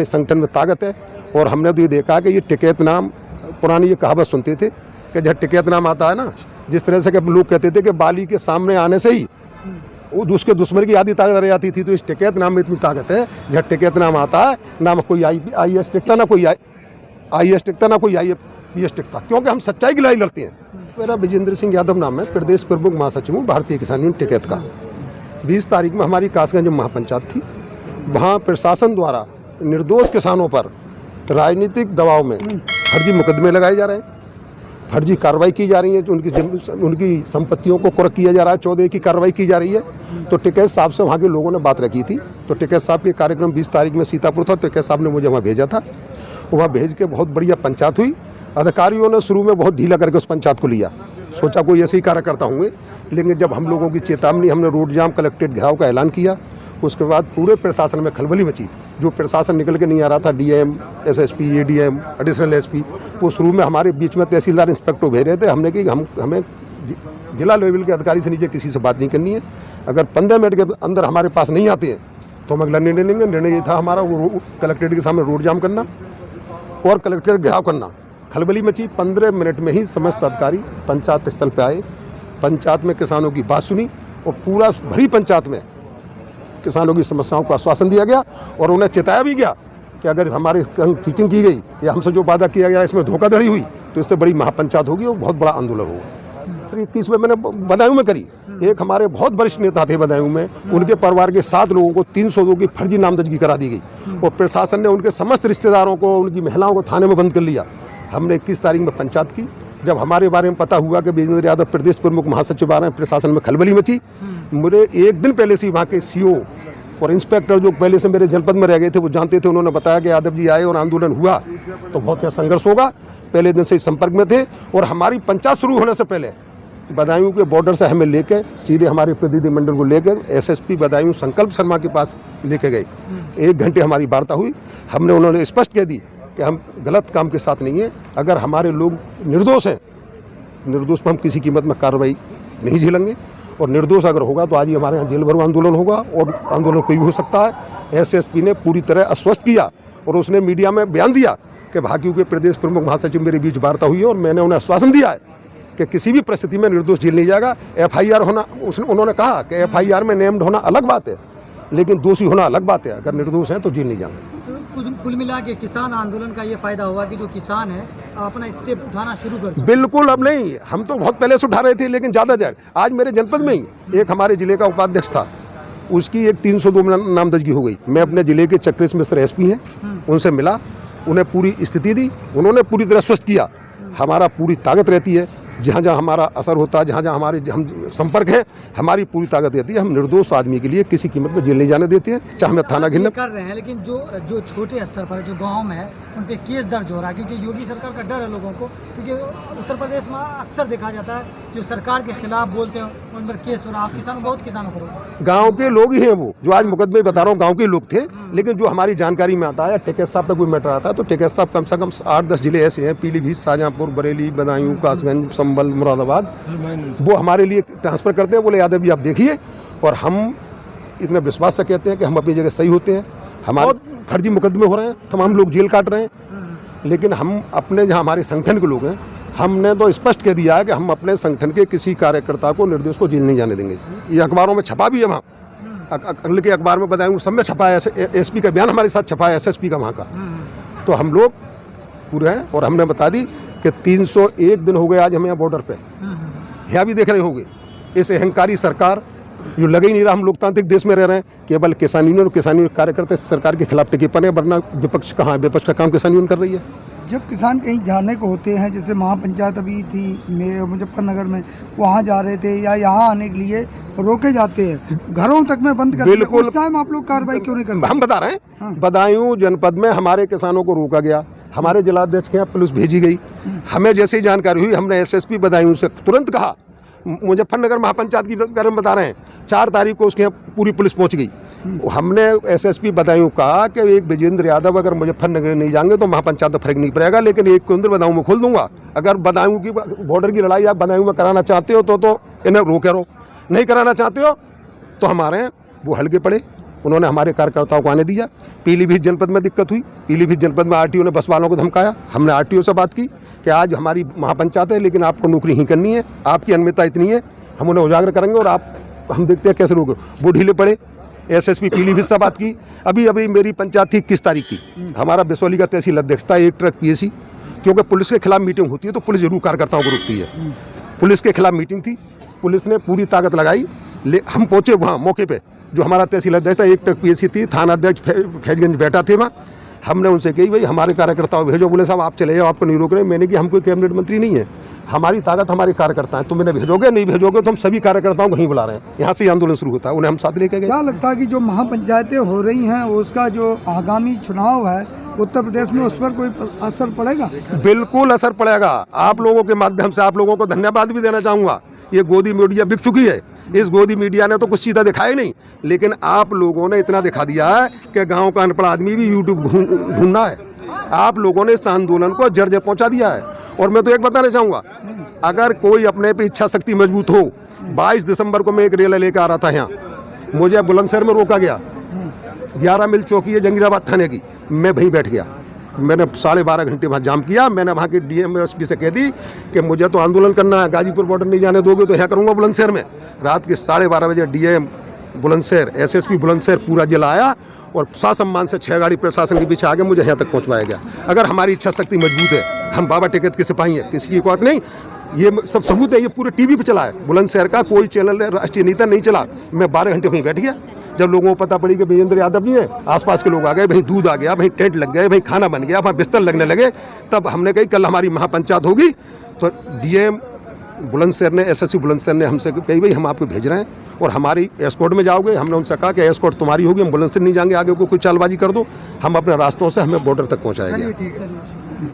इस संगठन में ताकत है। और हमने तो ये देखा कि ये टिकैत नाम, पुरानी ये कहावत सुनते थे कि जब टिकैत नाम आता है ना, जिस तरह से कि लोग कहते थे कि बाली के सामने आने से ही वो उसके दुश्मन की आधी ताकत रह जाती थी, तो इस टिकैत नाम में इतनी ताकत है। जब टिकैत नाम आता है ना कोई IAS टिकता, ना कोई IAS टिकता, ना कोई IPS टिकता, क्योंकि हम सच्चाई की लड़ाई लड़ते हैं। मेरा विजेंद्र सिंह यादव नाम है, प्रदेश प्रमुख महासचिव हूँ भारतीय किसान यूनियन टिकैत का। 20 तारीख में हमारी कासगंज महापंचायत थी। वहाँ प्रशासन द्वारा निर्दोष किसानों पर राजनीतिक दबाव में फर्जी मुकदमे लगाए जा रहे हैं, फर्जी कार्रवाई की जा रही है, उनकी संपत्तियों को कुर्क किया जा रहा है, 14 की कार्रवाई की जा रही है। तो टिकैत साहब से वहाँ के लोगों ने बात रखी थी, तो टिकैत साहब के कार्यक्रम 20 तारीख में सीतापुर था। टिकैत साहब ने मुझे वहाँ भेजा था। वहाँ भेज के बहुत बढ़िया पंचायत हुई। अधिकारियों ने शुरू में बहुत ढीला करके उस पंचायत को लिया, सोचा कोई ऐसे ही कार्यकर्ता होंगे, लेकिन जब हम लोगों की चेतावनी, हमने रोड जाम, कलेक्ट्रेट घेराव का ऐलान किया, उसके बाद पूरे प्रशासन में खलबली मची। जो प्रशासन निकल के नहीं आ रहा था, DM, SSP, ADM, additional SP, वो शुरू में हमारे बीच में तहसीलदार, इंस्पेक्टर भेज रहे थे। हमने कि हमें जिला लेवल के अधिकारी से नीचे किसी से बात नहीं करनी है। अगर 15 मिनट के अंदर हमारे पास नहीं आते हैं तो हम अगला निर्णय लेंगे। निर्णय ये था हमारा, वो कलेक्ट्रेट के सामने रोड जाम करना और कलेक्ट्रेट घेराव करना। खलबली मची। 15 मिनट में ही समस्त अधिकारी पंचायत स्थल पर आए। पंचायत में किसानों की बात सुनी और पूरा भरी पंचायत में किसानों की समस्याओं को आश्वासन दिया गया और उन्हें चेताया भी गया कि अगर हमारे कहीं चीटिंग की गई या हमसे जो वादा किया गया इसमें धोखाधड़ी हुई तो इससे बड़ी महापंचायत होगी और बहुत बड़ा आंदोलन होगा। 21 में मैंने बदायूं में करी। एक हमारे बहुत वरिष्ठ नेता थे बदायूं में, उनके परिवार के 7 लोगों को 300 लोगों की फर्जी नामजदगी करा दी गई और प्रशासन ने उनके समस्त रिश्तेदारों को, उनकी महिलाओं को थाने में बंद कर लिया। हमने 21 तारीख में पंचायत की। जब हमारे बारे में पता हुआ कि विजेंद्र यादव प्रदेश प्रमुख महासचिव आ रहे हैं, प्रशासन में खलबली मची। मुझे एक दिन पहले से वहाँ के CO और इंस्पेक्टर जो पहले से मेरे जनपद में रह गए थे, वो जानते थे। उन्होंने बताया कि यादव जी आए और आंदोलन हुआ तो बहुत संघर्ष होगा। पहले दिन से इस संपर्क में थे और हमारी पंचायत शुरू होने से पहले बदायूं के बॉर्डर से हमें लेकर सीधे हमारे प्रतिनिधिमंडल को लेकर SSP बदायूं संकल्प शर्मा के पास लेके गए। 1 घंटे हमारी वार्ता हुई। हमने उन्होंने स्पष्ट कह दी कि हम गलत काम के साथ नहीं हैं। अगर हमारे लोग निर्दोष हैं, निर्दोष पर हम किसी कीमत में कार्रवाई नहीं झेलेंगे और निर्दोष अगर होगा तो आज ही हमारे यहाँ जेल भरो आंदोलन होगा और आंदोलन कोई भी हो सकता है। SSP ने पूरी तरह आश्वस्त किया और उसने मीडिया में बयान दिया कि भाकियू के प्रदेश प्रमुख महासचिव मेरे बीच वार्ता हुई है और मैंने उन्हें आश्वासन दिया है कि किसी भी परिस्थिति में निर्दोष जेल नहीं जाएगा। FIR होना, उन्होंने कहा कि FIR में नेम्ड होना अलग बात है, लेकिन दोषी होना अलग बात है। अगर निर्दोष हैं तो जेल नहीं जाएंगे। तो कुल मिला के किसान आंदोलन का ये फायदा हुआ कि जो किसान है अपना स्टेप उठाना शुरू कर। बिल्कुल, अब नहीं, हम तो बहुत पहले से उठा रहे थे, लेकिन ज़्यादा जाए। आज मेरे जनपद में ही एक हमारे जिले का उपाध्यक्ष था, उसकी एक 302 नामजदगी हो गई। मैं अपने जिले के चक्रेश मिश्र SP हैं, उनसे मिला, उन्हें पूरी स्थिति दी, उन्होंने पूरी तरह स्वस्थ किया। हमारा पूरी ताकत रहती है, जहाँ जहाँ हमारा असर होता है, जहाँ जहाँ हमारे हम संपर्क है, हमारी पूरी ताकत रहती है। हम निर्दोष आदमी के लिए किसी कीमत पर जेल नहीं जाने देते हैं, चाहे हमें थाना घिरना कर रहे हैं। लेकिन जो छोटे स्तर पर जो गांव में है उन पे केस दर्ज हो रहा है, क्योंकि योगी सरकार का डर है लोगों को। क्योंकि उत्तर प्रदेश में अक्सर देखा जाता है जो सरकार के खिलाफ बोलते हैं उन पर केस हो रहा है। किसानों, बहुत किसानों को, गाँव के लोग ही हैं वो जो आज मुकदमे बता रहा हूँ, गाँव के लोग थे। लेकिन जो हमारी जानकारी में आता है, टिकैत साहब पर कोई मैटर आता है तो टिकैत साहब कम से कम 8-10 जिले ऐसे हैं, पीलीभीत, शाहजहाँपुर, बरेली, बदायूं, कासगंज, संभल, मुरादाबाद, वो हमारे लिए ट्रांसफ़र करते हैं। बोले यादव जी आप देखिए, और हम इतने विश्वास से कहते हैं कि हम अपनी जगह सही होते हैं। हमारे फर्जी मुकदमे हो रहे हैं, तमाम लोग जेल काट रहे हैं, लेकिन हम अपने जहाँ हमारे संगठन के लोग हैं, हमने तो स्पष्ट कह दिया है कि हम अपने संगठन के किसी कार्यकर्ता को, निर्दोष को जेल नहीं जाने देंगे। ये अखबारों में छपा भी है, वहाँ अगले के अखबार में बताएंगे, सब में छपा है। SP का बयान हमारे साथ छपा है, SSP का वहाँ का। तो हम लोग पूरे हैं और हमने बता दी कि 301 दिन हो गए आज हमें यहाँ बॉर्डर पे। यहाँ भी देख रहे होंगे इस अहंकारी सरकार, जो लगे ही नहीं रहा हम लोकतांत्रिक देश में रह रहे हैं। केवल किसान यूनियन और किसान यूनियन कार्यकर्ता सरकार के खिलाफ टिके पड़े, वरना विपक्ष कहाँ है? विपक्ष का काम किसान यूनियन कर रही है। जब किसान कहीं जाने को होते हैं, जैसे महापंचायत अभी थी मुजफ्फरनगर में, वहाँ जा रहे थे या यहाँ आने के लिए रोके जाते हैं, घरों तक में बंद कर दिया। बिल्कुल, उस टाइम आप लोग कार्रवाई क्यों नहीं करते? हम बता रहे हैं, बदायूं जनपद में हमारे किसानों को रोका गया, हमारे जिलाध्यक्ष के यहाँ पुलिस भेजी गई। हमें जैसे ही जानकारी हुई, हमने SSP बदायूं से तुरंत कहा। मुजफ्फरनगर महापंचायत की बारे में बता रहे हैं, 4 तारीख को उसके यहाँ पूरी पुलिस पहुँच गई। हमने SSP बदायूं कहा कि एक विजेंद्र यादव अगर मुजफ्फरनगर नहीं जाएंगे तो महापंचायत तो फर्क नहीं पड़ेगा, लेकिन एक केंद्र बदायूं में खोल दूंगा। अगर बदायूं की बॉर्डर की लड़ाई आप बदायूं में कराना चाहते हो तो इन्हें रोके रहो, नहीं कराना चाहते हो तो हमारे वो हल्के पड़े। उन्होंने हमारे कार्यकर्ताओं को आने दिया। पीलीभीत जनपद में दिक्कत हुई, पीलीभीत जनपद में आरटीओ ने बस वालों को धमकाया। हमने आरटीओ से बात की कि आज हमारी महापंचायत है लेकिन आपको नौकरी ही करनी है, आपकी अनियमितता इतनी है, हम उन्हें उजागर करेंगे और हम देखते हैं कैसे लोग वो ढीले पड़े। एसएसपी पीलीभीत से बात की। अभी मेरी पंचायत थी 21 तारीख की, हमारा बिसौली का तहसील अध्यक्ष था, एक ट्रक पीएसी, क्योंकि पुलिस के खिलाफ मीटिंग होती है तो पुलिस जरूर कार्यकर्ताओं को रोकती है। पुलिस के खिलाफ मीटिंग थी, पुलिस ने पूरी ताकत लगाई, हम पहुंचे वहाँ मौके पे। जो हमारा तहसील अध्यक्ष था, एक ट्रक पीएसी थी, थाना अध्यक्ष फैजगंज बैठा थे वहाँ। हमने उनसे कही भाई हमारे कार्यकर्ताओं भेजो, बोले साहब आप चले जाओ, आपको नहीं रोक रहे। मैंने कि हम कोई कैबिनेट मंत्री नहीं है, हमारी ताकत हमारे कार्यकर्ता हैं, तुम इन्हें भेजोगे, नहीं भेजोगे तो हम सभी कार्यकर्ताओं को ही बुला रहे हैं। यहाँ से आंदोलन शुरू होता है, उन्हें हम साथ लेके गए। क्या लगता है कि जो महापंचायतें हो रही हैं उसका जो आगामी चुनाव है उत्तर प्रदेश में, उस पर कोई असर पड़ेगा? बिल्कुल असर पड़ेगा। आप लोगों के माध्यम से आप लोगों को धन्यवाद भी देना चाहूँगा। ये गोदी मीडिया बिक चुकी है, इस गोदी मीडिया ने तो कुछ सीधा दिखाया नहीं, लेकिन आप लोगों ने इतना दिखा दिया है कि गाँव का अनपढ़ आदमी भी यूट्यूब ढूंढना है। आप लोगों ने इस आंदोलन को जड़ जड़ पहुँचा दिया है। और मैं तो एक बताना चाहूँगा, अगर कोई अपने पे इच्छा शक्ति मजबूत हो, 22 दिसंबर को मैं एक रैली लेकर आ रहा था यहाँ, मुझे बुलंदशहर में रोका गया, 11 मील चौकी है जंगीराबाद थाने की, मैं वहीं बैठ गया। मैंने 12.5 घंटे वहाँ जाम किया। मैंने वहाँ के डीएम एसपी से कह दी कि मुझे तो आंदोलन करना है, गाजीपुर बॉर्डर नहीं जाने दोगे तो यहाँ करूँगा बुलंदशहर में। रात के 12:30 बजे डीएम बुलंदशहर, एसएसपी बुलंदशहर, पूरा जिला आया और ससम्मान से 6 गाड़ी प्रशासन के पीछे आगे मुझे यहाँ तक पहुँचवाया गया। अगर हमारी इच्छा शक्ति मजबूत है, हम बाबा टिकैत के सिपाही हैं, किसी की औकात नहीं। ये सब सबूत है, ये पूरे टीवी पे चला है। बुलंदशहर का कोई चैनल राष्ट्रीय नेता नहीं चला। मैं 12 घंटे वहीं बैठ गया। जब लोगों को पता पड़ी कि वीरेंद्र यादव जी हैं, आसपास के लोग आ गए, वहीं दूध आ गया, वहीं टेंट लग गए, वहीं खाना बन गया, वहाँ बिस्तर लगने लगे, तब हमने कही कल हमारी महापंचायत होगी। तो डीएम बुलंदशहर ने, एसएसपी बुलंदशहर ने हमसे कही भाई हम आपको भेज रहे हैं और हमारी एस्कॉर्ट में जाओगे। हमने उनसे कहा कि एस्कॉर्ट तुम्हारी होगी, हम बुलंदशहर नहीं जाएंगे, आगे को कोई चालबाजी कर दो, हम अपने रास्तों से हमें बॉर्डर तक पहुँचाएंगे।